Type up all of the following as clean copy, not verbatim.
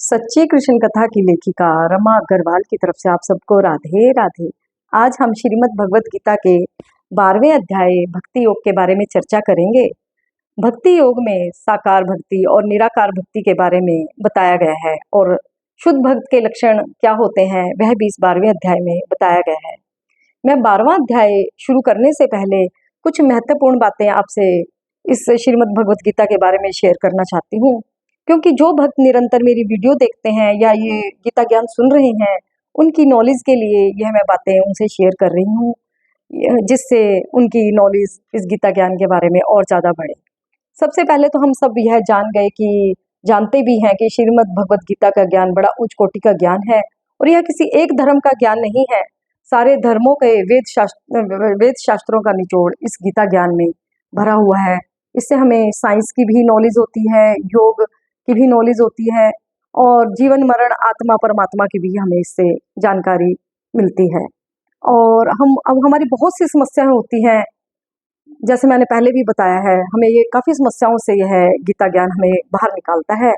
सच्ची कृष्ण कथा की लेखिका रमा अग्रवाल की तरफ से आप सबको राधे राधे। आज हम श्रीमद् भगवत गीता के 12वें अध्याय भक्ति योग के बारे में चर्चा करेंगे। भक्ति योग में साकार भक्ति और निराकार भक्ति के बारे में बताया गया है और शुद्ध भक्त के लक्षण क्या होते हैं वह भी इस 12वें अध्याय में बताया गया है। मैं 12वां अध्याय शुरू करने से पहले कुछ महत्वपूर्ण बातें आपसे इस श्रीमद् भगवत गीता के बारे में शेयर करना चाहती हूँ, क्योंकि जो भक्त निरंतर मेरी वीडियो देखते हैं या ये गीता ज्ञान सुन रहे हैं, उनकी नॉलेज के लिए यह मैं बातें उनसे शेयर कर रही हूँ, जिससे उनकी नॉलेज इस गीता ज्ञान के बारे में और ज़्यादा बढ़े। सबसे पहले तो हम सब यह जानते भी हैं कि श्रीमद् भगवत गीता का ज्ञान बड़ा उच्च कोटि का ज्ञान है और यह किसी एक धर्म का ज्ञान नहीं है। सारे धर्मों के वेद शास्त्रों का निचोड़ इस गीता ज्ञान में भरा हुआ है। इससे हमें साइंस की भी नॉलेज होती है, योग की भी नॉलेज होती है और जीवन मरण आत्मा परमात्मा की भी हमें इससे जानकारी मिलती है। और अब हमारी बहुत सी समस्याएं होती हैं, जैसे मैंने पहले भी बताया है, हमें ये काफ़ी समस्याओं से यह गीता ज्ञान हमें बाहर निकालता है।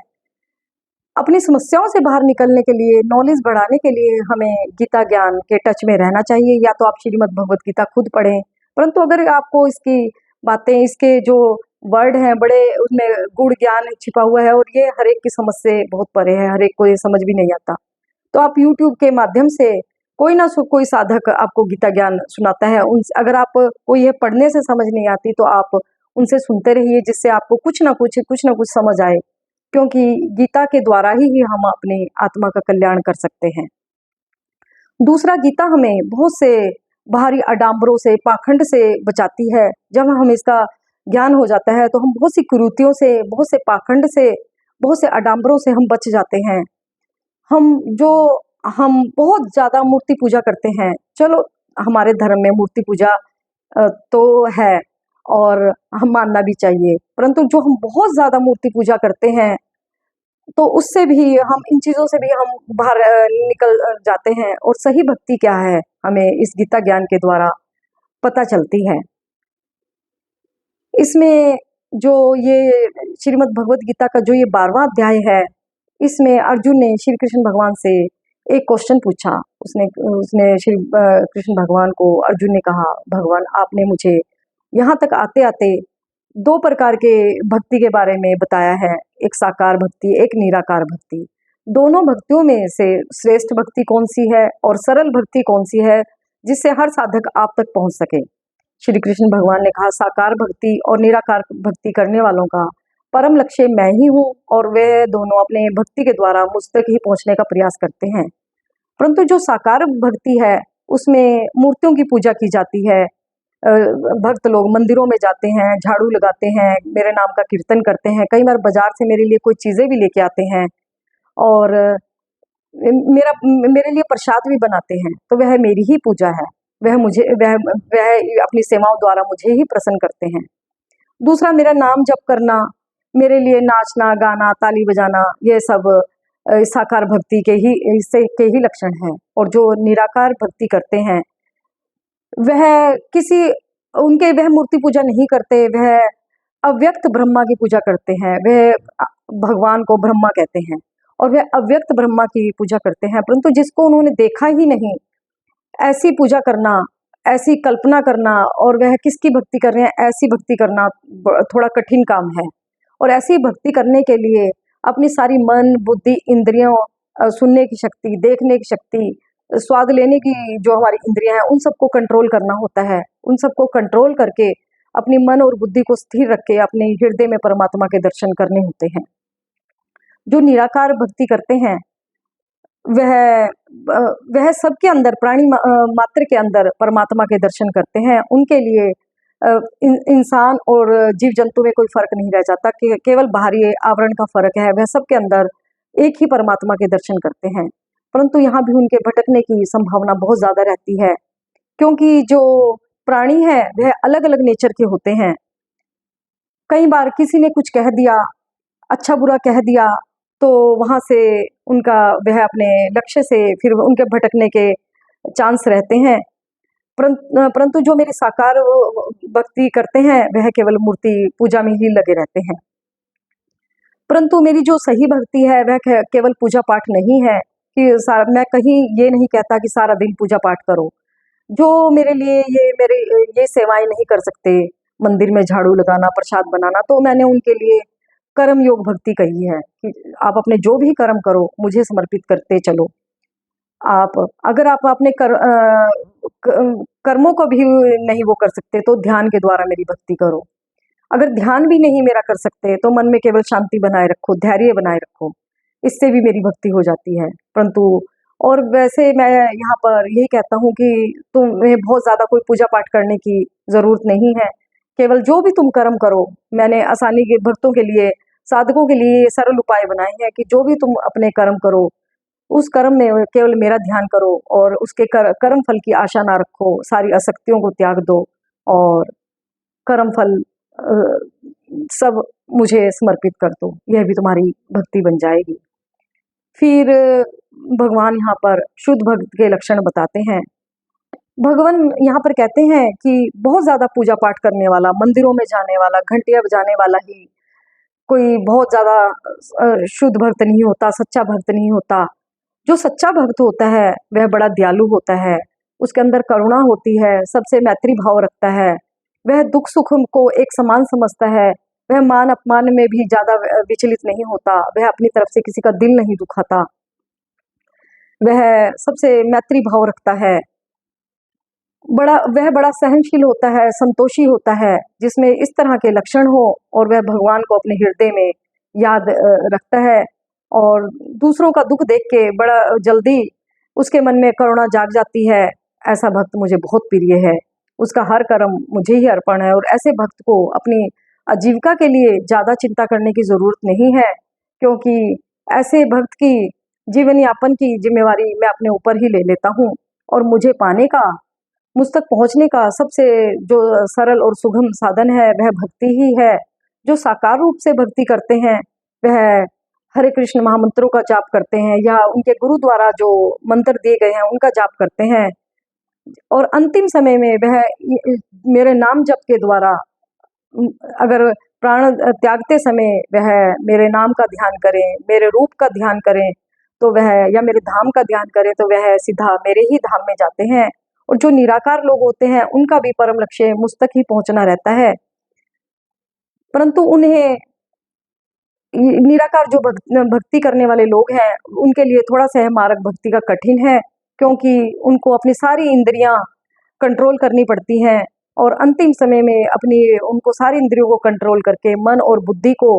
अपनी समस्याओं से बाहर निकलने के लिए, नॉलेज बढ़ाने के लिए हमें गीता ज्ञान के टच में रहना चाहिए। या तो आप श्रीमद् भगवत गीता खुद पढ़ें, परंतु अगर आपको इसकी बातें, इसके जो वर्ड हैं, बड़े उसमें गूढ़ ज्ञान छिपा हुआ है और ये हर एक की समझ से बहुत परे है, हर एक को ये समझ भी नहीं आता, तो आप यूट्यूब के माध्यम से कोई साधक आपको गीता ज्ञान सुनाता है, उन अगर आप कोई ये पढ़ने से समझ नहीं आती तो आप उनसे सुनते रहिए, जिससे आपको कुछ ना कुछ समझ आए, क्योंकि गीता के द्वारा ही हम अपने आत्मा का कल्याण कर सकते हैं। दूसरा, गीता हमें बहुत से बाहरी आडंबरों से, पाखंड से बचाती है। जब हम इसका ज्ञान हो जाता है तो हम बहुत सी कुरीतियों से, बहुत से पाखंड से, बहुत से आडंबरों से हम बच जाते हैं। हम बहुत ज़्यादा मूर्ति पूजा करते हैं। चलो, हमारे धर्म में मूर्ति पूजा तो है और हम मानना भी चाहिए, परंतु जो हम बहुत ज़्यादा मूर्ति पूजा करते हैं तो उससे भी हम, इन चीज़ों से भी हम बाहर निकल जाते हैं और सही भक्ति क्या है हमें इस गीता ज्ञान के द्वारा पता चलती है। इसमें जो ये श्रीमद् भगवत गीता का जो ये 12वां अध्याय है, इसमें अर्जुन ने श्री कृष्ण भगवान से एक क्वेश्चन पूछा। उसने श्री कृष्ण भगवान को, अर्जुन ने कहा, भगवान आपने मुझे यहाँ तक आते आते 2 प्रकार के भक्ति के बारे में बताया है, एक साकार भक्ति, एक निराकार भक्ति। दोनों भक्तियों में से श्रेष्ठ भक्ति कौन सी है और सरल भक्ति कौन सी है, जिससे हर साधक आप तक पहुँच सके। श्री कृष्ण भगवान ने कहा, साकार भक्ति और निराकार भक्ति करने वालों का परम लक्ष्य मैं ही हूँ और वे दोनों अपने भक्ति के द्वारा मुझ तक ही पहुँचने का प्रयास करते हैं। परंतु जो साकार भक्ति है उसमें मूर्तियों की पूजा की जाती है। भक्त लोग मंदिरों में जाते हैं, झाड़ू लगाते हैं, मेरे नाम का कीर्तन करते हैं, कई बार बाजार से मेरे लिए कोई चीज़ें भी लेके आते हैं और मेरे लिए प्रसाद भी बनाते हैं, तो वह मेरी ही पूजा है। वह अपनी सेवाओं द्वारा मुझे ही प्रसन्न करते हैं। दूसरा, मेरा नाम जप करना, मेरे लिए नाचना, गाना, ताली बजाना, ये सब साकार भक्ति के ही लक्षण हैं। और जो निराकार भक्ति करते हैं वह मूर्ति पूजा नहीं करते, वह अव्यक्त ब्रह्मा की पूजा करते हैं। वह भगवान को ब्रह्मा कहते हैं और वह अव्यक्त ब्रह्मा की पूजा करते हैं, परंतु जिसको उन्होंने देखा ही नहीं, ऐसी पूजा करना, ऐसी कल्पना करना और वह किसकी भक्ति कर रहे हैं, ऐसी भक्ति करना थोड़ा कठिन काम है। और ऐसी भक्ति करने के लिए अपनी सारी मन, बुद्धि, इंद्रियों, सुनने की शक्ति, देखने की शक्ति, स्वाद लेने की जो हमारी इंद्रियां हैं, उन सबको कंट्रोल करना होता है। उन सबको कंट्रोल करके अपनी मन और बुद्धि को स्थिर रख के अपने हृदय में परमात्मा के दर्शन करने होते हैं। जो निराकार भक्ति करते हैं वह सबके अंदर, प्राणी मात्र के अंदर परमात्मा के दर्शन करते हैं। उनके लिए इंसान और जीव जंतु में कोई फर्क नहीं रह जाता, कि केवल बाहरी आवरण का फर्क है। वह सबके अंदर एक ही परमात्मा के दर्शन करते हैं, परंतु यहाँ भी उनके भटकने की संभावना बहुत ज़्यादा रहती है, क्योंकि जो प्राणी है वह अलग अलग नेचर के होते हैं। कई बार किसी ने कुछ कह दिया, अच्छा बुरा कह दिया, तो वहाँ से वह अपने लक्ष्य से फिर उनके भटकने के चांस रहते हैं। परंतु जो मेरी साकार भक्ति करते हैं वह केवल मूर्ति पूजा में ही लगे रहते हैं। परंतु मेरी जो सही भक्ति है वह केवल पूजा पाठ नहीं है कि मैं कहीं ये नहीं कहता कि सारा दिन पूजा पाठ करो। जो मेरे लिए ये सेवाएं नहीं कर सकते, मंदिर में झाड़ू लगाना, प्रसाद बनाना, तो मैंने उनके लिए कर्म योग भक्ति कही है कि आप अपने जो भी कर्म करो मुझे समर्पित करते चलो। अगर आप अपने कर्मों को भी नहीं वो कर सकते तो ध्यान के द्वारा मेरी भक्ति करो। अगर ध्यान भी नहीं मेरा कर सकते तो मन में केवल शांति बनाए रखो, धैर्य बनाए रखो, इससे भी मेरी भक्ति हो जाती है। परंतु और वैसे मैं यहाँ पर यही कहता हूँ कि तुम्हें बहुत ज़्यादा कोई पूजा पाठ करने की ज़रूरत नहीं है। केवल जो भी तुम कर्म करो, मैंने आसानी के भक्तों के लिए, साधकों के लिए ये सरल उपाय बनाए हैं कि जो भी तुम अपने कर्म करो, उस कर्म में केवल मेरा ध्यान करो और उसके कर्म फल की आशा ना रखो, सारी आसक्तियों को त्याग दो और कर्म फल सब मुझे समर्पित कर दो, यह भी तुम्हारी भक्ति बन जाएगी। फिर भगवान यहाँ पर शुद्ध भक्त के लक्षण बताते हैं। भगवान यहाँ पर कहते हैं कि बहुत ज़्यादा पूजा पाठ करने वाला, मंदिरों में जाने वाला, घंटियाँ बजाने वाला ही कोई बहुत ज़्यादा शुद्ध भक्त नहीं होता, सच्चा भक्त नहीं होता। जो सच्चा भक्त होता है वह बड़ा दयालु होता है, उसके अंदर करुणा होती है, सबसे मैत्री भाव रखता है, वह दुख सुख को एक समान समझता है, वह मान अपमान में भी ज़्यादा विचलित नहीं होता, वह अपनी तरफ से किसी का दिल नहीं दुखाता, वह सबसे मैत्री भाव रखता है, वह बड़ा सहनशील होता है, संतोषी होता है। जिसमें इस तरह के लक्षण हो और वह भगवान को अपने हृदय में याद रखता है और दूसरों का दुख देख के बड़ा जल्दी उसके मन में करुणा जाग जाती है, ऐसा भक्त मुझे बहुत प्रिय है। उसका हर कर्म मुझे ही अर्पण है और ऐसे भक्त को अपनी आजीविका के लिए ज़्यादा चिंता करने की ज़रूरत नहीं है, क्योंकि ऐसे भक्त की जीवन यापन की जिम्मेवारी मैं अपने ऊपर ही ले लेता हूँ और मुझे पाने का, मुझ तक पहुँचने का सबसे जो सरल और सुगम साधन है वह भक्ति ही है। जो साकार रूप से भक्ति करते हैं वह हरे कृष्ण महामंत्रों का जाप करते हैं या उनके गुरु द्वारा जो मंत्र दिए गए हैं उनका जाप करते हैं और अंतिम समय में वह मेरे नाम जप के द्वारा अगर प्राण त्यागते समय वह मेरे नाम का ध्यान करें, मेरे रूप का ध्यान करें तो वह, या मेरे धाम का ध्यान करें तो वह सीधा मेरे ही धाम में जाते हैं। और जो निराकार लोग होते हैं उनका भी परम लक्ष्य मुझ तक ही पहुंचना रहता है, परंतु उन्हें निराकार जो भक्ति करने वाले लोग हैं उनके लिए थोड़ा सा मार्ग भक्ति का कठिन है, क्योंकि उनको अपनी सारी इंद्रियां कंट्रोल करनी पड़ती हैं और अंतिम समय में उनको सारी इंद्रियों को कंट्रोल करके मन और बुद्धि को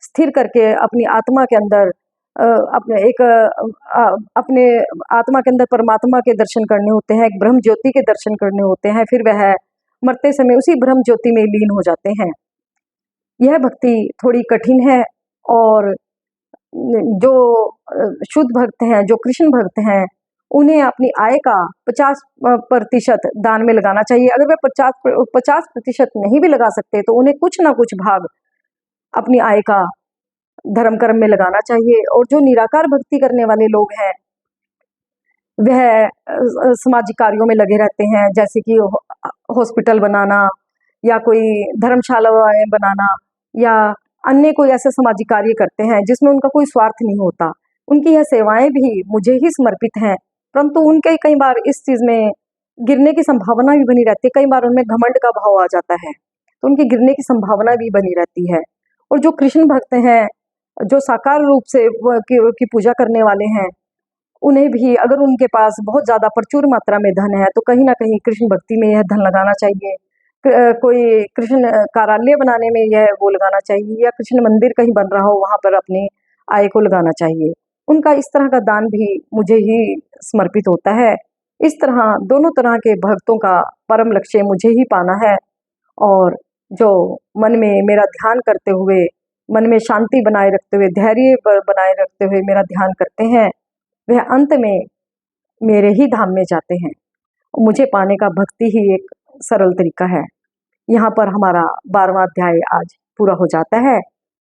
स्थिर करके अपनी आत्मा के अंदर अपने आत्मा के अंदर परमात्मा के दर्शन करने होते हैं, एक ब्रह्म ज्योति के दर्शन करने होते हैं, फिर वह मरते समय उसी ब्रह्म ज्योति में लीन हो जाते हैं। यह भक्ति थोड़ी कठिन है और जो शुद्ध भक्त हैं, जो कृष्ण भक्त हैं, उन्हें अपनी आय का 50% दान में लगाना चाहिए। अगर वे 50% नहीं भी लगा सकते तो उन्हें कुछ ना कुछ भाग अपनी आय का धर्म कर्म में लगाना चाहिए। और जो निराकार भक्ति करने वाले लोग हैं वह सामाजिक कार्यों में लगे रहते हैं, जैसे कि हॉस्पिटल बनाना या कोई धर्मशालाएं बनाना या अन्य कोई ऐसे सामाजिक कार्य करते हैं जिसमें उनका कोई स्वार्थ नहीं होता। उनकी यह सेवाएं भी मुझे ही समर्पित हैं, परंतु उनके कई बार इस चीज़ में गिरने की संभावना भी बनी रहती है। कई बार उनमें घमंड का भाव आ जाता है तो उनकी गिरने की संभावना भी बनी रहती है। और जो कृष्ण भक्त हैं, जो साकार रूप से की पूजा करने वाले हैं, उन्हें भी अगर उनके पास बहुत ज़्यादा प्रचुर मात्रा में धन है तो कहीं ना कहीं कृष्ण भक्ति में यह धन लगाना चाहिए। कोई कृष्ण कार्यालय बनाने में यह वो लगाना चाहिए या कृष्ण मंदिर कहीं बन रहा हो वहाँ पर अपनी आय को लगाना चाहिए। उनका इस तरह का दान भी मुझे ही समर्पित होता है। इस तरह दोनों तरह के भक्तों का परम लक्ष्य मुझे ही पाना है और जो मन में मेरा ध्यान करते हुए, मन में शांति बनाए रखते हुए, धैर्य बनाए रखते हुए मेरा ध्यान करते हैं, वह अंत में मेरे ही धाम में जाते हैं। मुझे पाने का भक्ति ही एक सरल तरीका है। यहाँ पर हमारा 12वां अध्याय आज पूरा हो जाता है।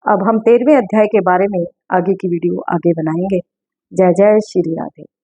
अब हम 13वें अध्याय के बारे में आगे की वीडियो आगे बनाएंगे। जय जय श्री राधे।